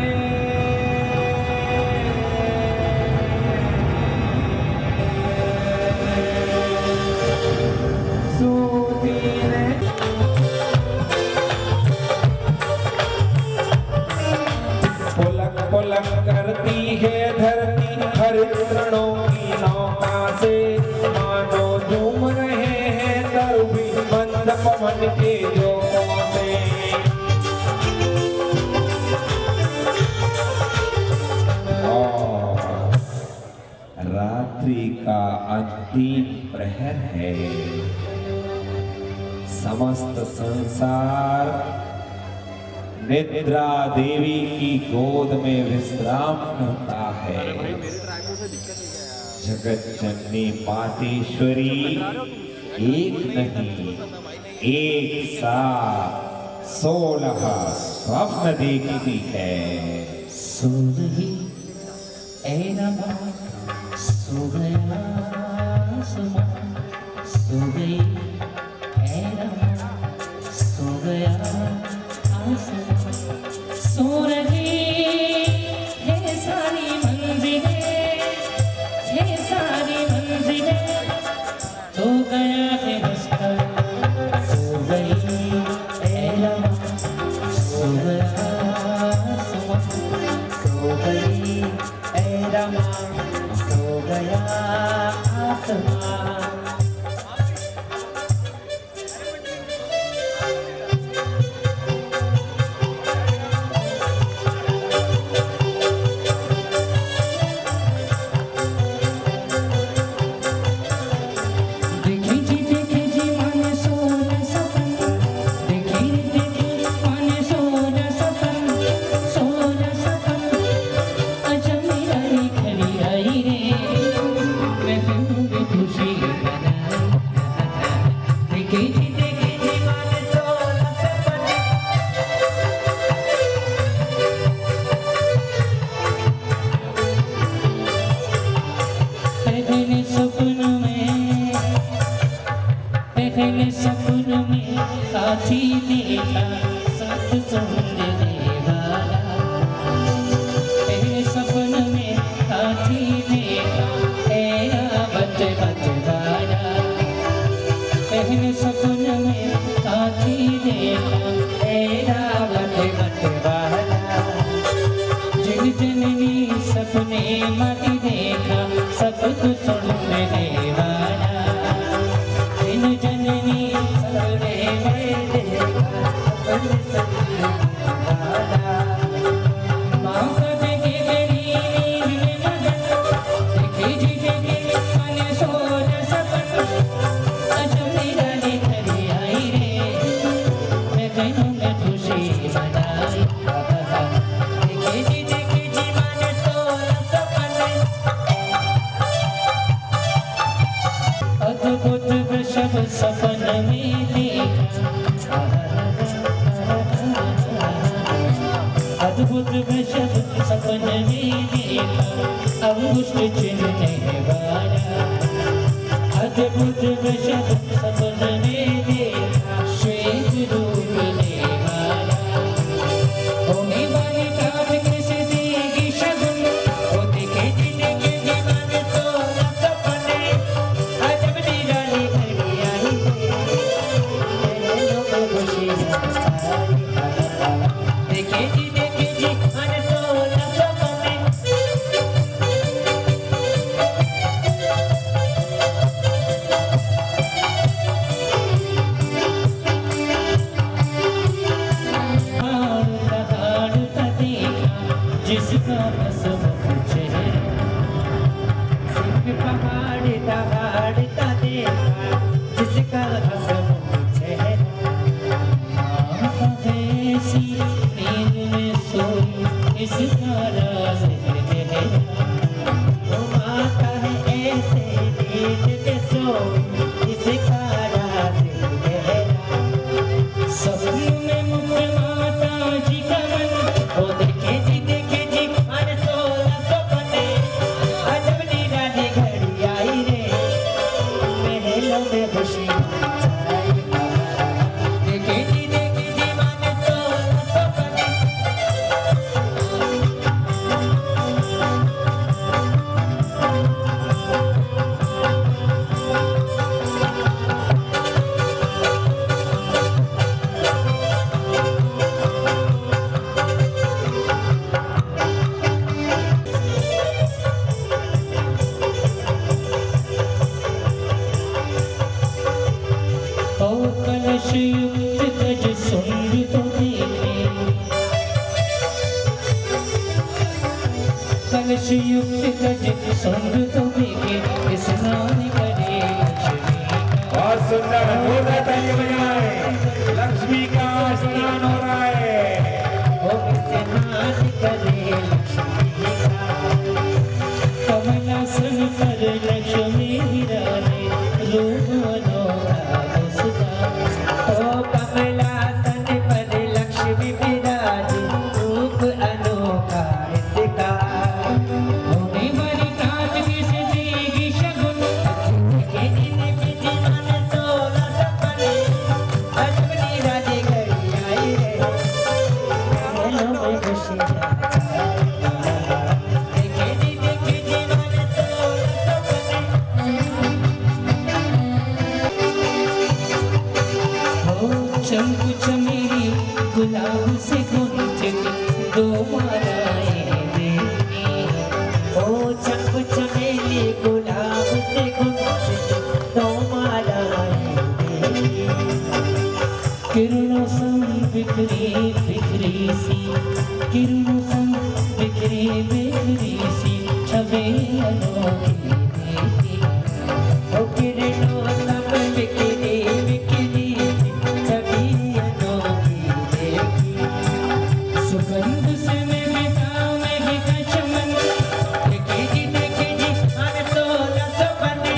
सूती ने पुलक पुलक करती है धरती हरित तृणों की नौका से, मानो झूम रहे हैं तरुवी मंद पवन के झोंकों से। और रात्रि का अंतिम प्रहर है। समस्त संसार निद्रा देवी की गोद में विश्राम करता है। जगत जननी मातेश्वरी एक नहीं, एक साथ 16 स्वप्न देखती है। सो रही ऐ रमा, सो गया आसमां, सो गई ऐ रमा, सो गया आसमां, सो रही है सारी मंजिलें, है सारी मंजिलें, सो गया है रास्ता, सो गई ऐ रमा, सो गया आसमां, सो गई ऐ रमा, सो गया आसमां। सपन में साथी देखा साथ सुनने वाला, पहले सपन में साथी देखा तेरा बच बच वाला, पहले सपन में साथी देखा तेरा बच बच वाला, जिन जननी सपने मत देखा सब कुछ सुनने वाला, जिन जननी सपने में देखा अंगुष्ठ चिन्ह वाला अद्भुत वचन सबने देखा श्वेत रूप वाला होने वाली प्राप्त कृष्ण देगी शगुन वो देखे जी मन सोना सपने अजब निराली घड़ी आई लोग खुशी देखे जी मन सोना सपने जिसका हसमुख चेहरा सिंह पहाड़ दहाड़ता देखा जिसका हसमुख चेहरा ऐसी नींद में सोई इसका राज है गहरा वो माता है ऐसे नींद में सोई इसका राज है गहरा सपनों में मुक्त माता जी का मन वो देखे जी मन सोना सपने अजब निराली घड़ी आई रे महलों में खुशी छाई देखे जी मन सोना सपने कलश युक्त गज सुंद तो देखे कलश युक्त गज सुंद तो देखे स्नान करे बहुत सुंदर जोरदार ताली बजाएं लक्ष्मी का स्नान हो रहा है वो स्नान करे लक्ष्मी का कमलासन पर लक्ष्मी हिराने रूप अनोखा ओ कमलासन पर लक्ष्मी विराजे रूप अनोखा इसका होने वाली रात किस देगी शगुन के दिन की मन सोना सपने अजब निराली घड़ी आई रे महलों में खुशी देखे जी मन सोना सपने चंपू चमेली गुलाब से गुंजन दो मालाएं देती ओ चंपू चमेली गुलाब से गुंजन दो मालाएं देती किरणों संग बिखरी बिखरी सी किरणों संग बिखरी बिखरी सी छबे अनोखी देती ओ किरणों संग बिखरी बिखरी सुगंध से मैं मिटाऊंगी कचमन देखे जी मन सोना सपने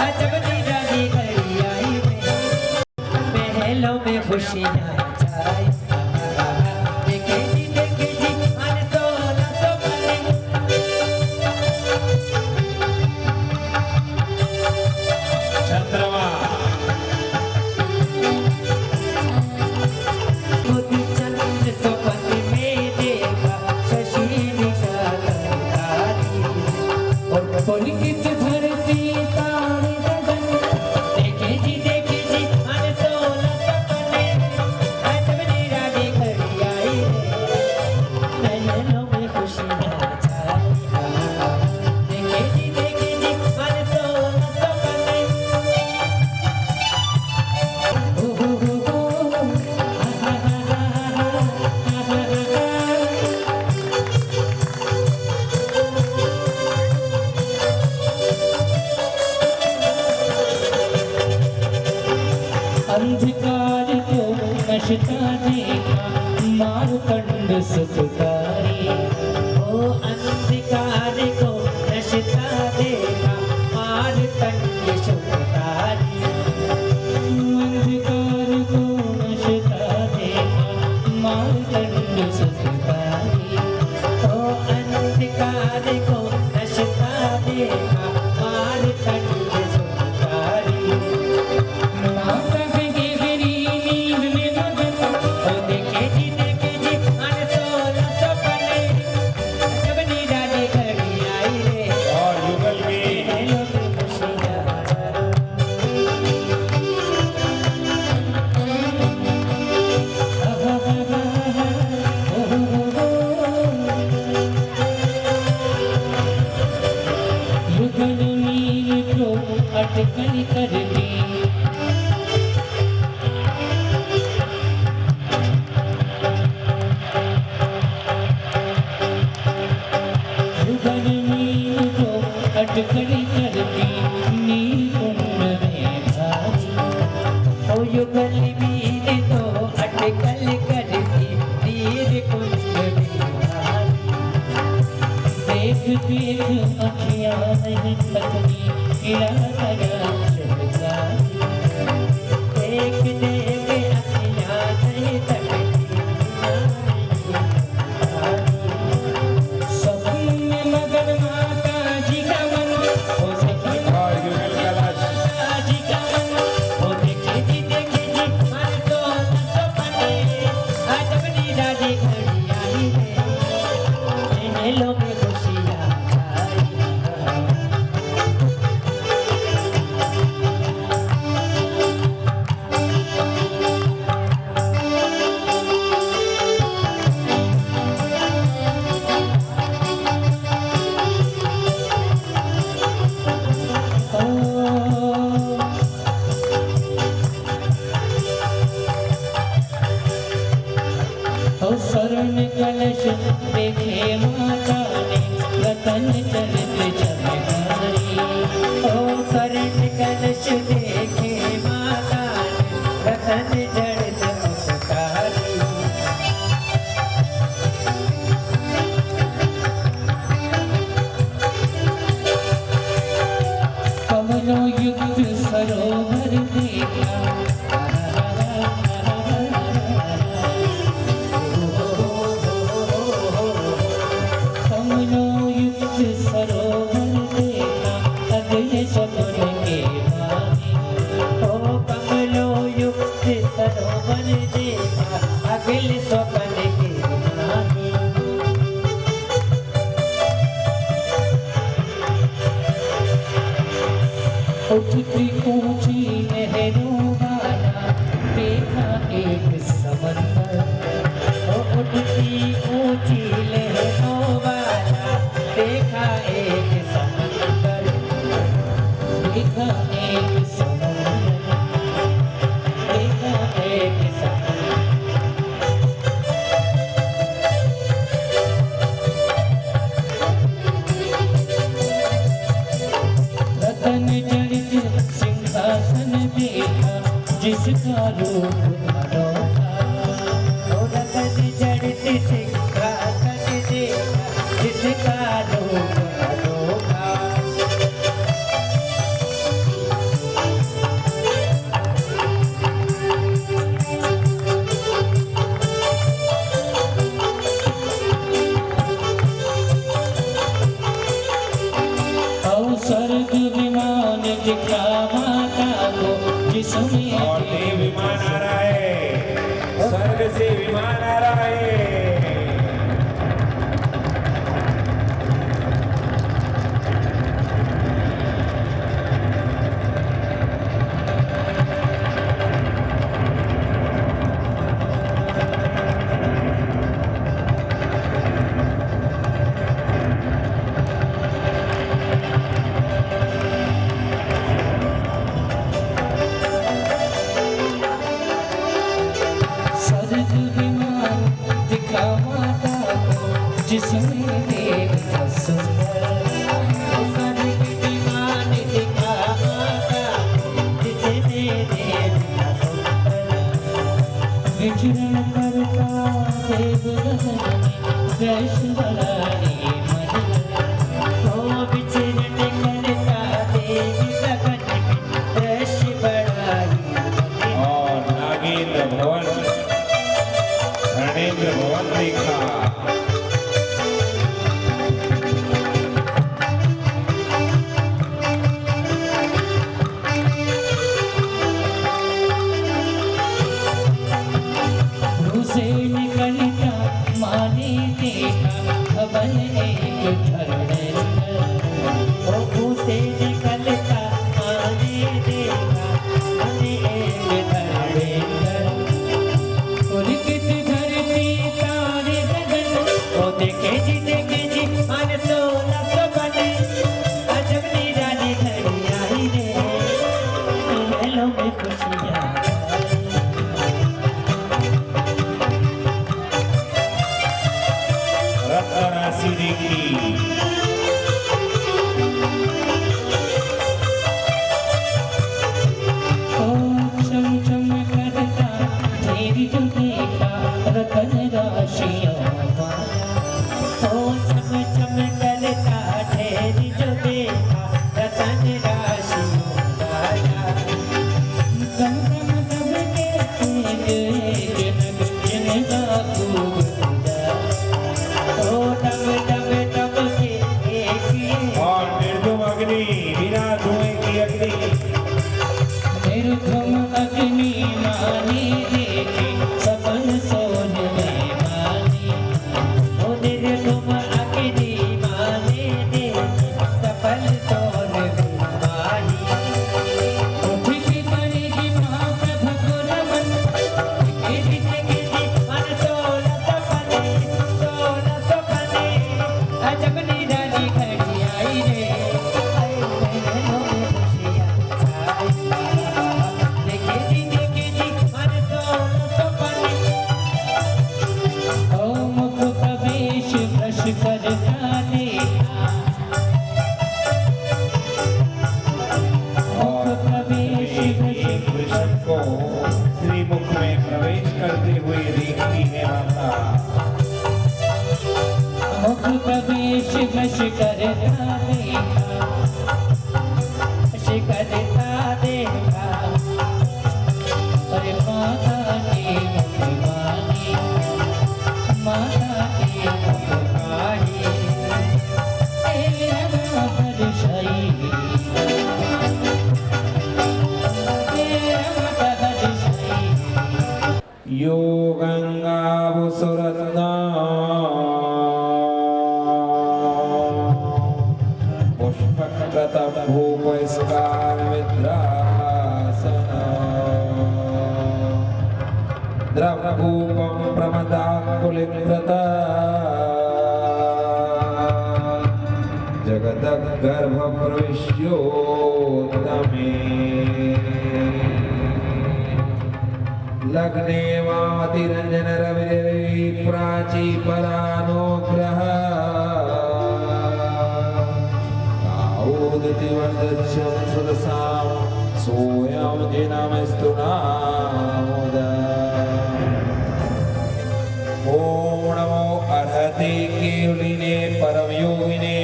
अजब निराली घड़ी आई महलों में खुशियाँ छाई देखे जी मन सोना सपने चंद्रमा पुलकित धरती तारे गगन देखे जी मन सोना सपने अजब निराली घड़ी आई रे महलों में खुशियाँ छाई देखे जी मन सोना सपने अंधकार को नशता देखा मारकंड सुखकारी ओ अंधकार को नशता देखा मारकंड सुखकारी अंधकार को नशता देखा मारकंड सुखकारी ओ अंधकार को नशता अटकल करती युगन नील को अटकल करती नील कुंड में भारी ओ युगल नील को अटकल करती नील कुंड में भारी देख देख अखियां नहीं थकती गिरा करा चुपचाप देख देख अखियां नहीं थकती सपने मगर माता जी का मन हो सके माता जी का मन हो देखे जी मन तो सपने आज अपनी दादी घड़ी आई है लोग शरण कलश देखे माता ने रतन चरित चमकारी ओ शरण कलश देखे माता ने रतन चरित चमकारी कमलों युक्त सरोवर देखा सरोवर देखा अगले सपन के भागी ओ कमलो युक्त सरोवर देखा अगले सपन के भागी उठती ऊंची लहरों वाला देखा एक समंदर उठती ऊंची लहरों वाला देखा एक समंदर देखा एक समंदर देखा एक समंदर रतन जड़ित सिंहासन देखा जिसका रूप अनोखा रतन जड़ित सिंहासन देखा जिसका रूप अनोखा स्वर्ग विमान दिखा माता को जिसमें और देव विमान आ रहा है स्वर्ग से विमान आ रहा है स्वर्ग विमान दिखा माता को जिसमें देव का सुंदर स्वर्ग विमान दिखा माता को जिसमें देव का सुंदर विचरण करता देव गगन में दर्श बड़ाई मन ओ विचरण करता देव गगन में दर्श बड़ाई और नागेंद्र भवन रणेंद्र भवन देखा से निकलता माने देखा भवन एक धरणेंद्र ओ से निकलता माने देखा भवन एक धरणेंद्र पुलकित धरती तारे गगन ओ देखे जी मन सोना सपने अजब निराली घड़ी आई रे मिश करता देखा, करता देखा। अरे माता की भगवानी, माता की भगवानी, तेरा हर्षई, तेरा हर्षई। यो गंगावसुरत्ना पुष्पकृतभूपस्कार विद्रासना द्रवभूपं प्रमदाकुलिकृता जगद्गर्भप्रविश्योत्तमे लग्ने वातिरञ्जन रविदेवी प्राची परानुग्रह उदितिवर्धच्छं सुदसां सोऽयं जिनमस्तु नामुद। ॐ नमो अर्हते केवलिने परमयोगिने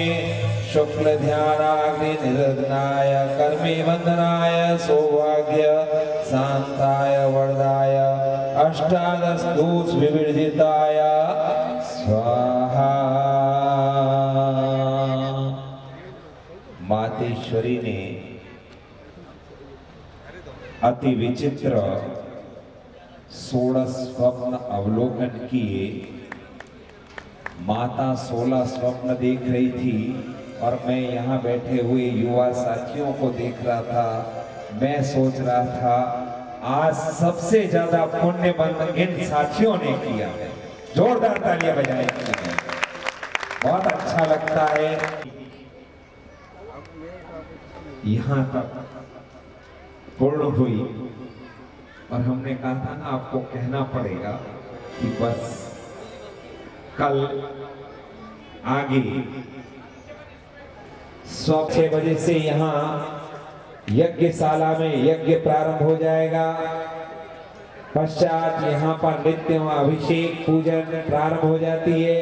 शुक्लध्यानाग्निनिरग्नाय कर्मे वन्दनाय सौभाग्य शान्ताय वरदाय अष्टादशदोष विवर्जिताय स्वाहा। मातेश्वरी ने अति विचित्र 16 स्वप्न अवलोकन किए। माता 16 स्वप्न देख रही थी और मैं यहाँ बैठे हुए युवा साथियों को देख रहा था। मैं सोच रहा था आज सबसे ज्यादा पुण्य बंद इन साथियों ने किया है। जोरदार तालियां बजाएंगे, बहुत अच्छा लगता है। यहाँ तक पूर्ण हुई और हमने कहा था ना आपको कहना पड़ेगा कि बस कल आगे 6 बजे से यहाँ यज्ञशाला में यज्ञ प्रारंभ हो जाएगा। पश्चात यहाँ पर नित्य अभिषेक पूजन प्रारंभ हो जाती है।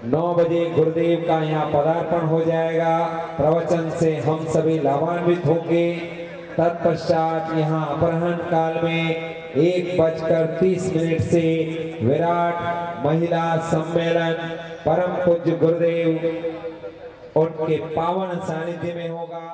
9 बजे गुरुदेव का यहाँ पदार्पण हो जाएगा। प्रवचन से हम सभी लाभान्वित होंगे। तत्पश्चात यहाँ अपराह्न काल में 1:30 से विराट महिला सम्मेलन परम पूज्य गुरुदेव उनके पावन सानिध्य में होगा।